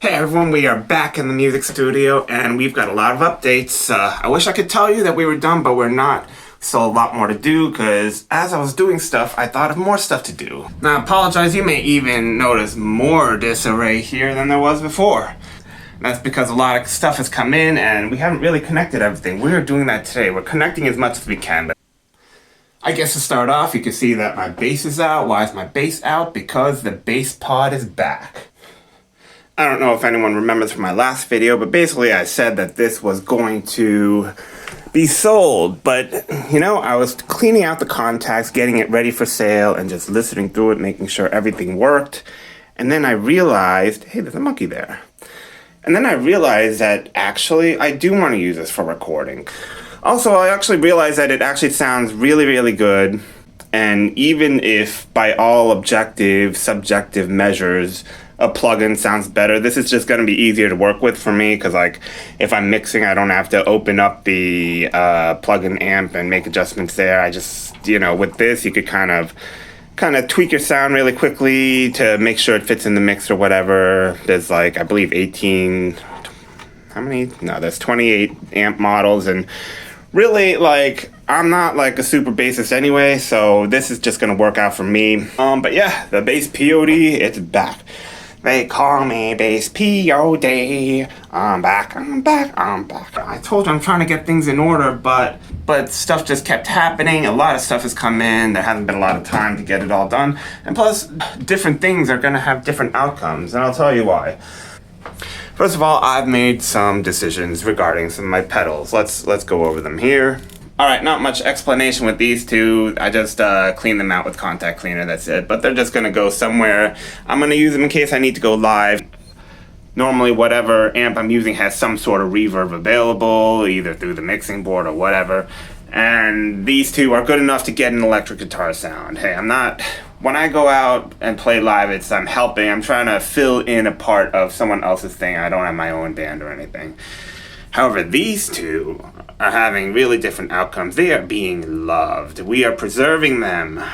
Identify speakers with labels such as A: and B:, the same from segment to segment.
A: Hey everyone, we are back in the music studio and we've got a lot of updates. I wish I could tell you that we were done, but we're not. Still a lot more to do because as I was doing stuff, I thought of more stuff to do. Now I apologize, you may even notice more disarray here than there was before. That's because a lot of stuff has come in and we haven't really connected everything. We're doing that today. We're connecting as much as we can. But I guess to start off, you can see that my bass is out. Why is my bass out? Because the bass pod is back. I don't know if anyone remembers from my last video, but basically I said that this was going to be sold. But, you know, I was cleaning out the contacts, getting it ready for sale, and just listening through it, making sure everything worked. And then I realized, hey, there's a monkey there. And then I realized that actually I do want to use this for recording. Also, I actually realized that it actually sounds really, really good. And even if by all objective, subjective measures, a plugin sounds better, this is just going to be easier to work with for me because, like, if I'm mixing, I don't have to open up the plugin amp and make adjustments there. I just, you know, with this, you could kind of tweak your sound really quickly to make sure it fits in the mix or whatever. There's, like, I believe 18, how many? No, there's 28 amp models, and really, like, I'm not like a super bassist anyway, so this is just going to work out for me. But yeah, the bass POD, it's back. They call me Bass P.O.D. I'm back. I told you I'm trying to get things in order, but stuff just kept happening. A lot of stuff has come in. There hasn't been a lot of time to get it all done. And plus, different things are going to have different outcomes, and I'll tell you why. First of all, I've made some decisions regarding some of my pedals. Let's go over them here. Alright, not much explanation with these two. I just cleaned them out with contact cleaner, that's it. But they're just going to go somewhere. I'm going to use them in case I need to go live. Normally, whatever amp I'm using has some sort of reverb available, either through the mixing board or whatever. And these two are good enough to get an electric guitar sound. Hey, when I go out and play live, I'm helping. I'm trying to fill in a part of someone else's thing. I don't have my own band or anything. However, these two are having really different outcomes. They are being loved. We are preserving them.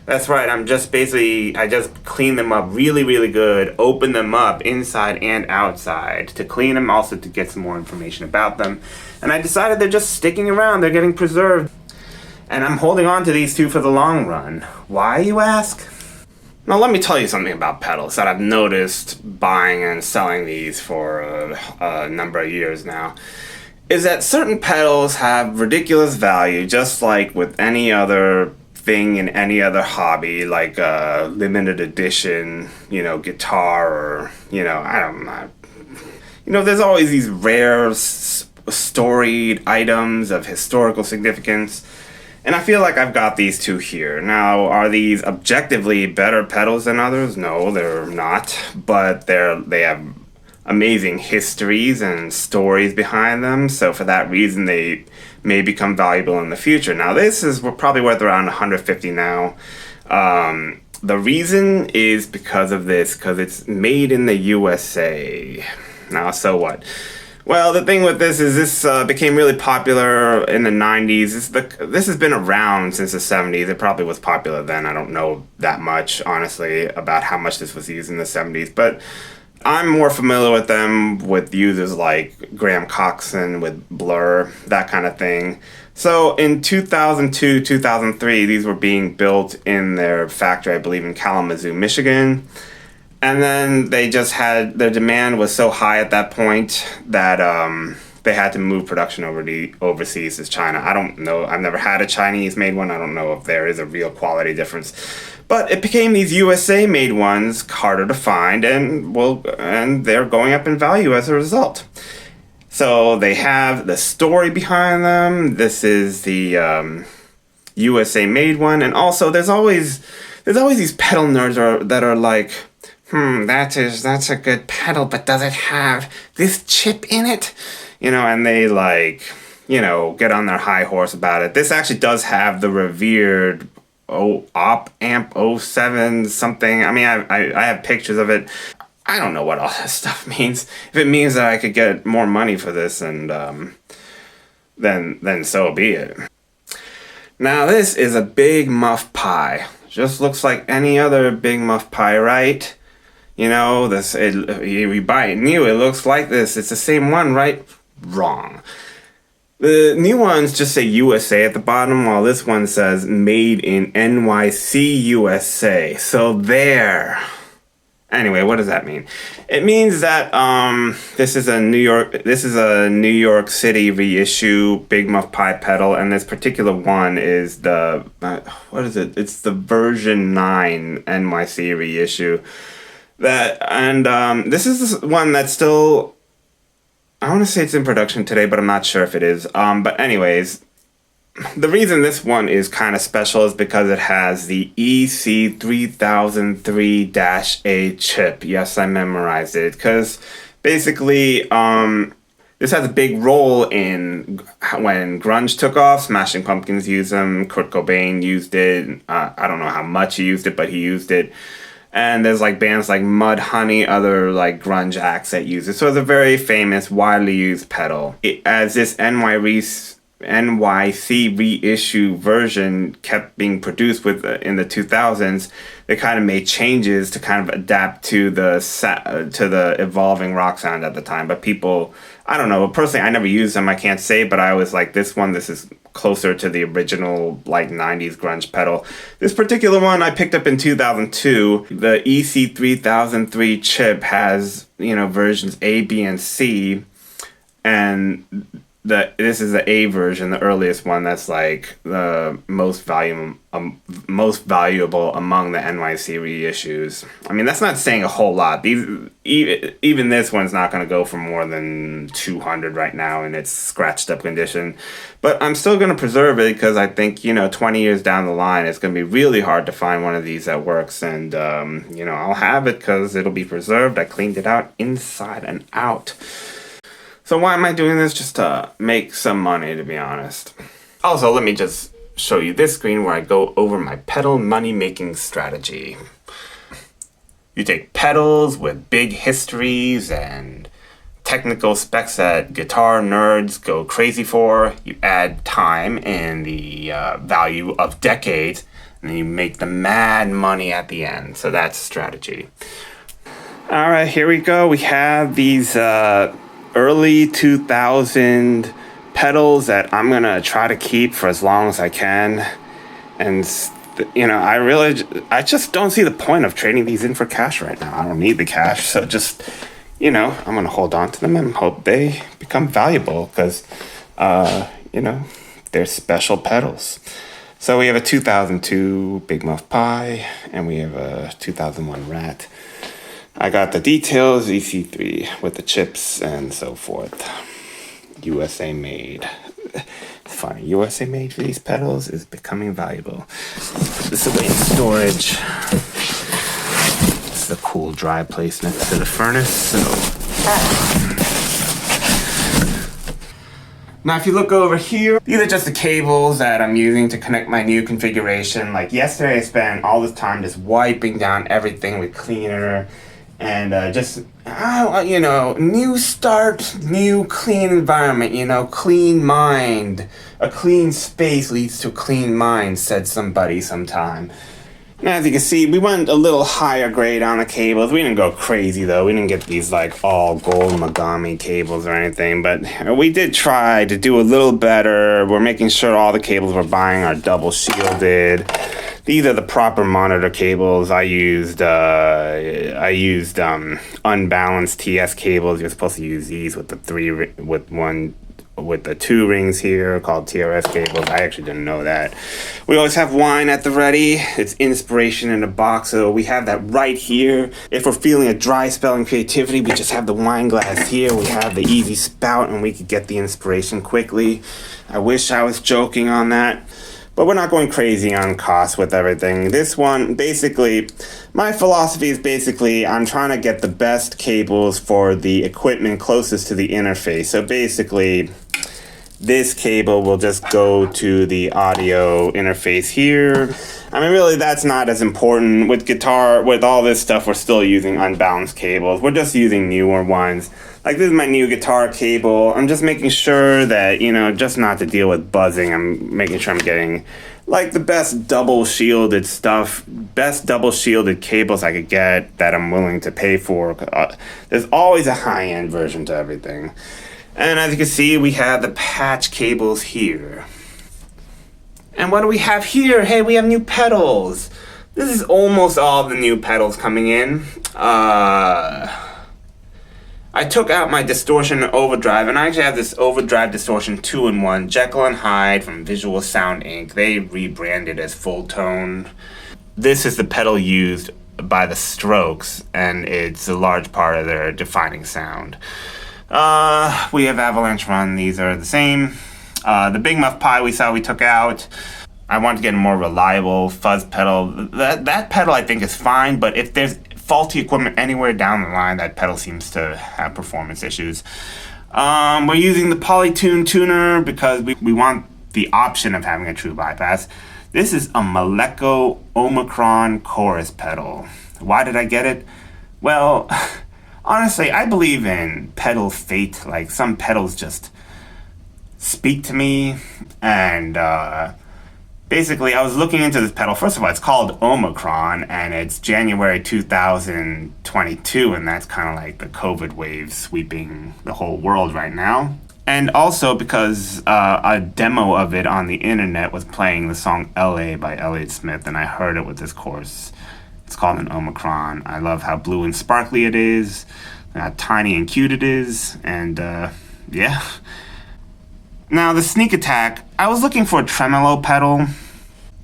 A: That's right, I just cleaned them up really, really good, opened them up inside and outside to clean them, also to get some more information about them. And I decided they're just sticking around, they're getting preserved. And I'm holding on to these two for the long run. Why, you ask? Now let me tell you something about pedals that I've noticed buying and selling these for a number of years now. Is that certain pedals have ridiculous value, just like with any other thing in any other hobby, like a limited edition, you know, guitar, or, you know, I don't know. You know, there's always these rare, storied items of historical significance. And I feel like I've got these two here. Now, are these objectively better pedals than others? No, they're not. But they have amazing histories and stories behind them. So for that reason, they may become valuable in the future. Now, this is probably worth around $150 now. The reason is because of this, because it's made in the USA. Now, so what? Well, the thing with this is this became really popular in the 90s. This has been around since the 70s. It probably was popular then. I don't know that much, honestly, about how much this was used in the 70s. But I'm more familiar with them with users like Graham Coxon with Blur, that kind of thing. So in 2002, 2003, these were being built in their factory, I believe, in Kalamazoo, Michigan. And then they just their demand was so high at that point that they had to move production overseas to China. I don't know. I've never had a Chinese-made one. I don't know if there is a real quality difference. But it became these USA-made ones harder to find, and they're going up in value as a result. So they have the story behind them. This is the USA-made one, and also there's always these pedal nerds that are like, that's a good pedal, but does it have this chip in it? You know, and they, like, you know, get on their high horse about it. This actually does have the revered Op Amp 07 something. I mean, I have pictures of it. I don't know what all that stuff means. If it means that I could get more money for this, and then so be it. Now, this is a big muff pie. Just looks like any other big muff pie, right? you know, you buy it new, it looks like this. It's the same one, right? Wrong. The new ones just say USA at the bottom, while this one says made in NYC, USA. So there. Anyway, what does that mean? It means that this is a New York City reissue Big Muff Pie pedal, and this particular one is the what is it? It's the version 9 NYC reissue. This is one that's still, I want to say it's in production today, but I'm not sure if it is. But anyways, the reason this one is kind of special is because it has the EC3003-A chip. Yes, I memorized it because basically this has a big role in when grunge took off. Smashing Pumpkins used them. Kurt Cobain used it. I don't know how much he used it, but he used it. And there's like bands like Mudhoney, other like grunge acts that use it. So it's a very famous, widely used pedal. As this NYC reissue version kept being produced in the 2000s, they kind of made changes to kind of adapt to the evolving rock sound at the time. But people, I don't know, personally I never used them, I can't say, but I was like, this is closer to the original like 90s grunge pedal. This particular one I picked up in 2002. The EC3003 chip has, you know, versions A, B, and C, and this is the A version, the earliest one, that's like the most valuable among the NYC reissues. I mean, that's not saying a whole lot. Even this one's not going to go for more than 200 right now in its scratched up condition. But I'm still going to preserve it because I think, you know, 20 years down the line, it's going to be really hard to find one of these that works. And, you know, I'll have it because it'll be preserved. I cleaned it out inside and out. So why am I doing this? Just to make some money, to be honest. Also, let me just show you this screen where I go over my pedal money-making strategy. You take pedals with big histories and technical specs that guitar nerds go crazy for. You add time and the value of decades, and then you make the mad money at the end. So that's strategy. All right, here we go. We have these early 2000 pedals that I'm gonna try to keep for as long as I can, and you know, I just don't see the point of trading these in for cash right now. I don't need the cash, so just, you know, I'm gonna hold on to them and hope they become valuable because you know, they're special pedals. So we have a 2002 Big Muff Pie and we have a 2001 Rat. I got the details, EC3 with the chips and so forth. USA made. It's funny, USA made for these pedals is becoming valuable. This away in storage. This is a cool dry place next to the furnace. So now if you look over here, these are just the cables that I'm using to connect my new configuration. Like yesterday I spent all this time just wiping down everything with cleaner. And just, you know, new start, new clean environment, you know, clean mind. A clean space leads to a clean mind, said somebody sometime. Now, as you can see, we went a little higher grade on the cables. We didn't go crazy, though. We didn't get these, like, all gold Mahogany cables or anything. But we did try to do a little better. We're making sure all the cables we're buying are double shielded. These are the proper monitor cables. I used unbalanced TS cables. You're supposed to use these with the two rings here called TRS cables. I actually didn't know that. We always have wine at the ready. It's inspiration in a box, so we have that right here. If we're feeling a dry spell in creativity, we just have the wine glass here. We have the easy spout and we could get the inspiration quickly. I wish I was joking on that. But we're not going crazy on cost with everything. This one, basically, my philosophy is basically I'm trying to get the best cables for the equipment closest to the interface. So basically, this cable will just go to the audio interface here. I mean, really, that's not as important. With guitar, with all this stuff, we're still using unbalanced cables. We're just using newer ones. Like, this is my new guitar cable. I'm just making sure that, you know, just not to deal with buzzing. I'm making sure I'm getting, like, the best double shielded stuff, best double shielded cables I could get that I'm willing to pay for. There's always a high-end version to everything. And as you can see, we have the patch cables here. And what do we have here? Hey, we have new pedals. This is almost all the new pedals coming in. I took out my distortion and overdrive, and I actually have this overdrive distortion 2-in-1, Jekyll and Hide from Visual Sound Inc. They rebranded as Full Tone. This is the pedal used by the Strokes, and it's a large part of their defining sound. We have Avalanche Run. These are the same. The Big Muff Pi we took out. I wanted to get a more reliable fuzz pedal. That pedal I think is fine, but if there's faulty equipment anywhere down the line, that pedal seems to have performance issues. We're using the Polytune tuner because we want the option of having a true bypass. This is a Malekko Omicron chorus pedal. Why did I get it? Well, honestly, I believe in pedal fate. Like, some pedals just speak to me, and basically, I was looking into this pedal. First of all, it's called Omicron, and it's January 2022, and that's kind of like the COVID wave sweeping the whole world right now. And also because a demo of it on the internet was playing the song LA by Elliott Smith, and I heard it with this chorus. It's called an Omicron. I love how blue and sparkly it is, how tiny and cute it is, and yeah. Now, the Sneak Attack, I was looking for a tremolo pedal,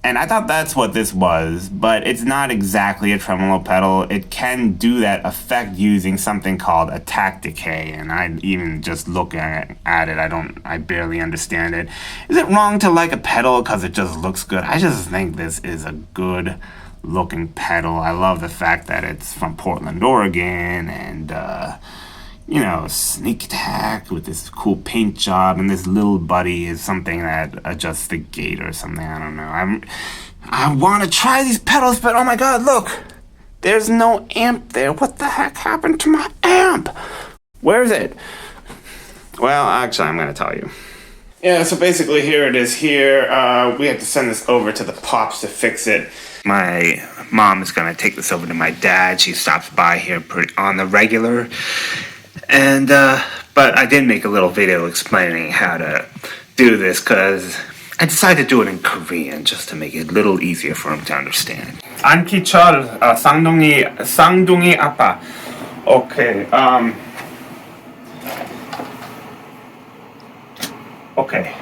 A: and I thought that's what this was, but it's not exactly a tremolo pedal. It can do that effect using something called attack decay, and I even just look at it, I barely understand it. Is it wrong to like a pedal because it just looks good? I just think this is a good looking pedal. I love the fact that it's from Portland, Oregon, and you know, Sneak Attack with this cool paint job, and this little buddy is something that adjusts the gate or something. I don't know. I want to try these pedals, but oh my god, look! There's no amp there. What the heck happened to my amp? Where is it? Well, actually, I'm going to tell you. Yeah, so basically here it is here. We have to send this over to the Pops to fix it. My mom is going to take this over to my dad. She stops by here on the regular. And, but I did make a little video explaining how to do this because I decided to do it in Korean just to make it a little easier for him to understand. 안기철, 쌍둥이 아빠. Okay, okay.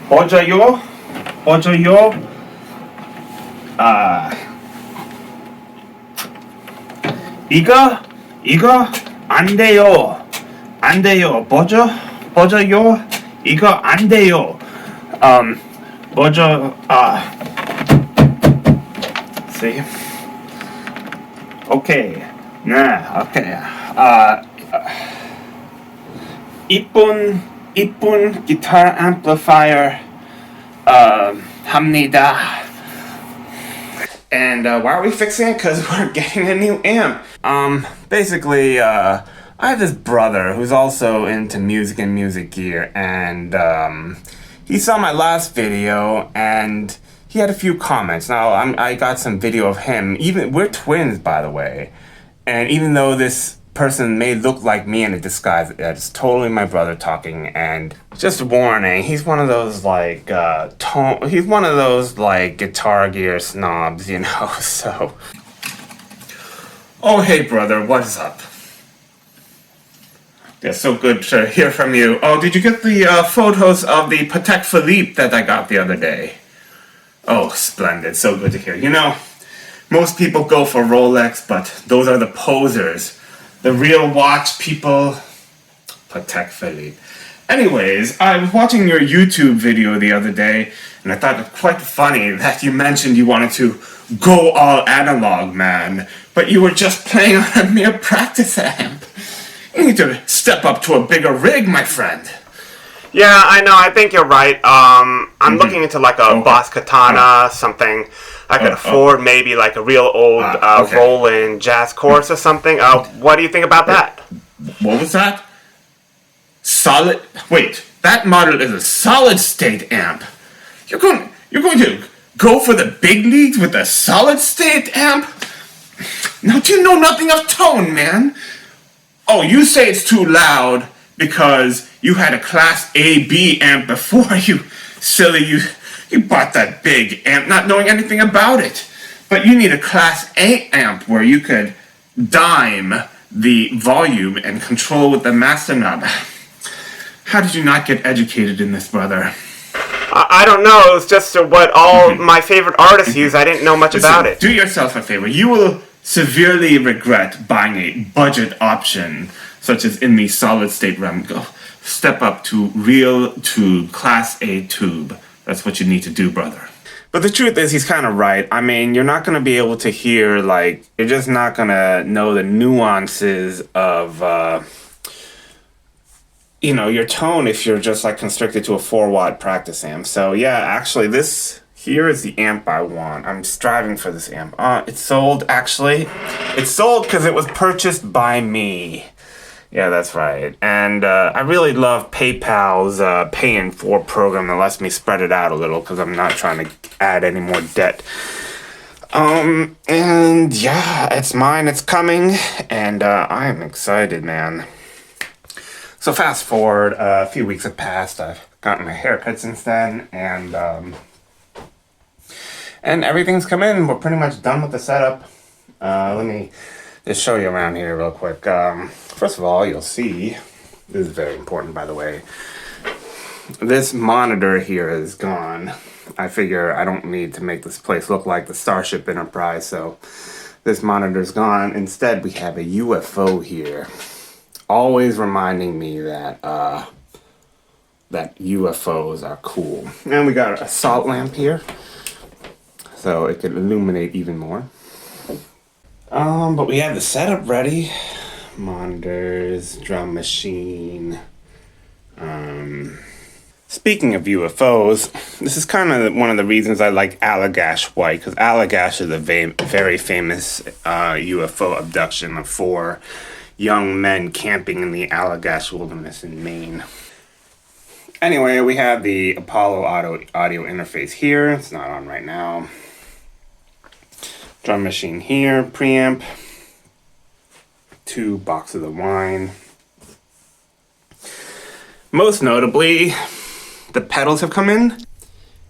A: 어져요, 이거 안 돼요. 버져요. 이거 안 돼요. see. Okay. Okay. 이쁜 guitar amplifier 합니다. And why are we fixing it? Because we're getting a new amp. Basically, I have this brother who's also into music and music gear, and he saw my last video, and he had a few comments. Now, I got some video of him. We're twins, by the way, and even though this person may look like me in a disguise, it's totally my brother talking. And just warning, he's one of those like he's one of those like guitar gear snobs, you know. So, oh hey brother, what's up? Yeah, so good to hear from you. Oh, did you get the photos of the Patek Philippe that I got the other day? Oh, splendid, so good to hear. You know, most people go for Rolex, but those are the posers. The real watch people, Patek Philippe. Anyways, I was watching your YouTube video the other day, and I thought it quite funny that you mentioned you wanted to go all analog, man, but you were just playing on a mere practice amp. You need to step up to a bigger rig, my friend. Yeah, I know. I think you're right. I'm looking into like a Boss Katana, something I could afford, maybe like a real old Roland jazz chorus or something. What do you think about that?
B: What was that? Solid. Wait, that model is a solid state amp. You're going to go for the big leagues with a solid state amp? Now, do you know nothing of tone, man? Oh, you say it's too loud because you had a Class A/B amp before, you silly. You bought that big amp not knowing anything about it. But you need a Class A amp where you could dime the volume and control with the master knob. How did you not get educated in this, brother?
A: I don't know. It was just what all my favorite artists use. I didn't know much about it.
B: Do yourself a favor. You will severely regret buying a budget option, such as in the solid state realm. Go step up to real tube, Class A tube. That's what you need to do, brother.
A: But the truth is, he's kind of right. I mean, you're not going to be able to hear, like, you're just not going to know the nuances of, your tone if you're just, like, constricted to a 4-watt practice amp. So, yeah, actually, this here is the amp I want. I'm striving for this amp. It's sold, actually. It's sold because it was purchased by me. Yeah, that's right. And I really love PayPal's Pay in 4 program that lets me spread it out a little because I'm not trying to add any more debt. And yeah, it's mine, it's coming, and I am excited, man. So fast forward, a few weeks have passed. I've gotten my haircut since then, and everything's come in. We're pretty much done with the setup. Let me just show you around here real quick. First of all, you'll see, this is very important, by the way, this monitor here is gone. I figure I don't need to make this place look like the Starship Enterprise, so this monitor's gone. Instead, we have a UFO here, always reminding me that that UFOs are cool. And we got a salt lamp here, so it could illuminate even more. But we have the setup ready. Monitors, drum machine. Speaking of UFOs, this is kind of one of the reasons I like Allagash White, because Allagash is a very famous UFO abduction of 4 young men camping in the Allagash Wilderness in Maine. Anyway, we have the Apollo audio interface here. It's not on right now. Drum machine here, preamp. 2 boxes of wine. Most notably, the pedals have come in.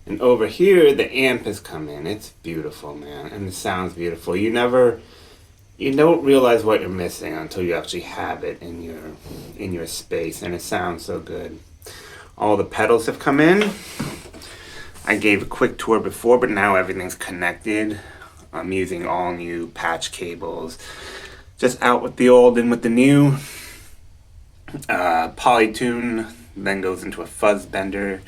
A: And over here, the amp has come in. It's beautiful, man. And it sounds beautiful. You don't realize what you're missing until you actually have it in your space. And it sounds so good. All the pedals have come in. I gave a quick tour before, but now everything's connected. I'm using all new patch cables. Just out with the old, in with the new. Polytune then goes into a fuzz bender.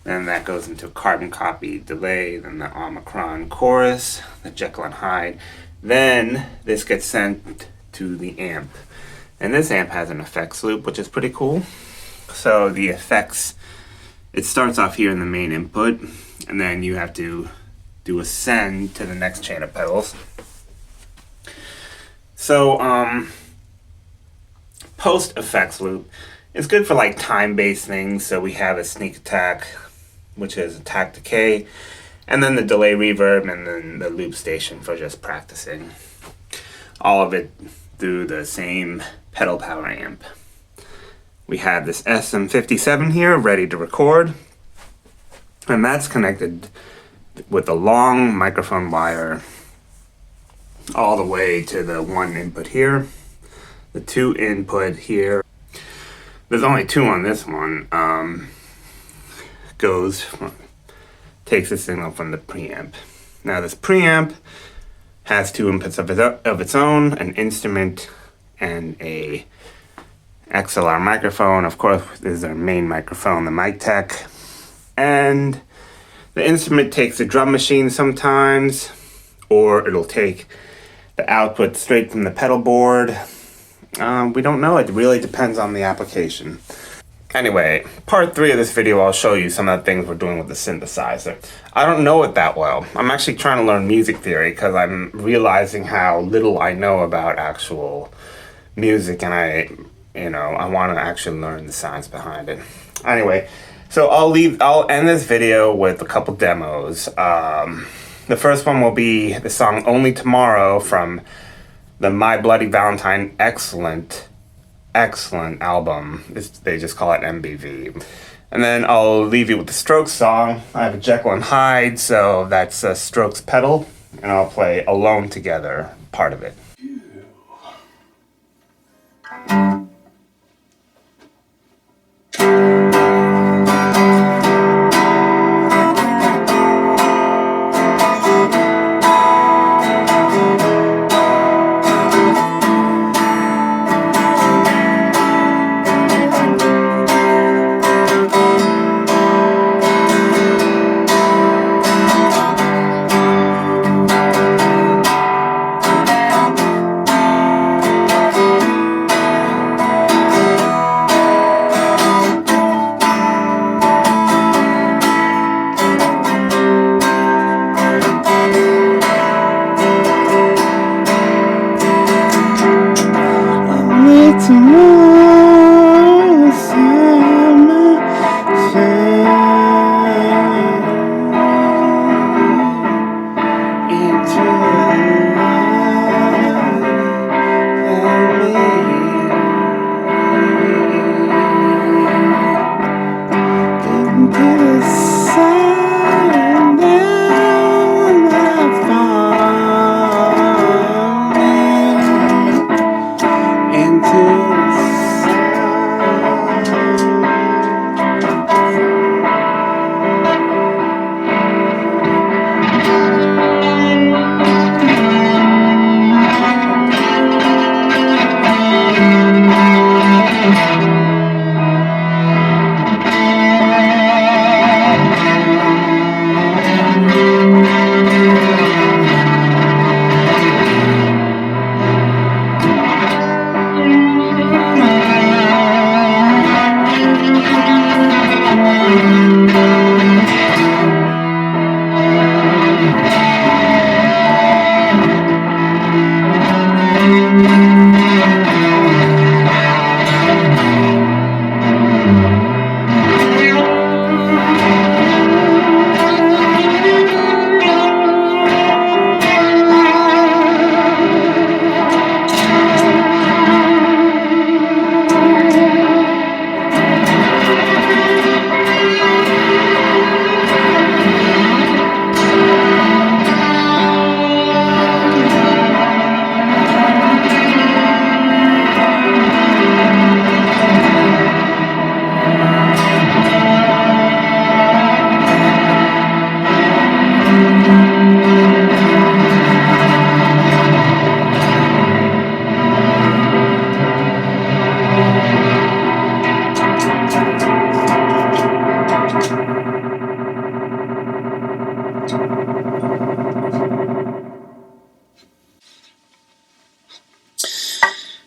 A: Then that goes into a carbon copy delay. Then the Omicron chorus, the Jekyll and Hide. Then this gets sent to the amp. And this amp has an effects loop, which is pretty cool. So the effects, it starts off here in the main input. And then you have to do a send to the next chain of pedals. So, post effects loop is good for like time-based things. So we have a sneak attack, which is attack decay, and then the delay reverb, and then the loop station for just practicing. All of it through the same pedal power amp. We have this SM57 here ready to record, and that's connected with a long microphone wire all the way to the 1 input here, the 2 input here. There's only 2 on this one. Takes the signal from the preamp. Now this preamp has 2 inputs of its own, an instrument and a XLR microphone. Of course, this is our main microphone, the mic tech. And the instrument takes the drum machine sometimes, or it'll take the output straight from the pedal board. We don't know. It really depends on the application. Anyway, part 3 of this video, I'll show you some of the things we're doing with the synthesizer. I don't know it that well. I'm actually trying to learn music theory because I'm realizing how little I know about actual music, and I want to actually learn the science behind it. Anyway, so I'll end this video with a couple demos. The first one will be the song Only Tomorrow from the My Bloody Valentine excellent album. They just call it MBV. And then I'll leave you with the Strokes song. I have a Jekyll and Hide, so that's a Strokes pedal, and I'll play Alone Together part of it.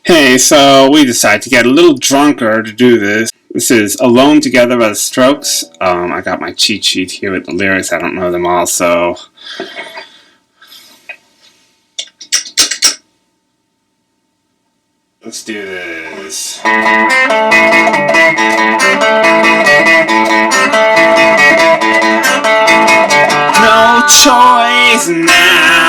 A: Hey, so we decided to get a little drunker to do this. This is Alone Together by the Strokes. I got my cheat sheet here with the lyrics. I don't know them all, so... let's do this. No choice now.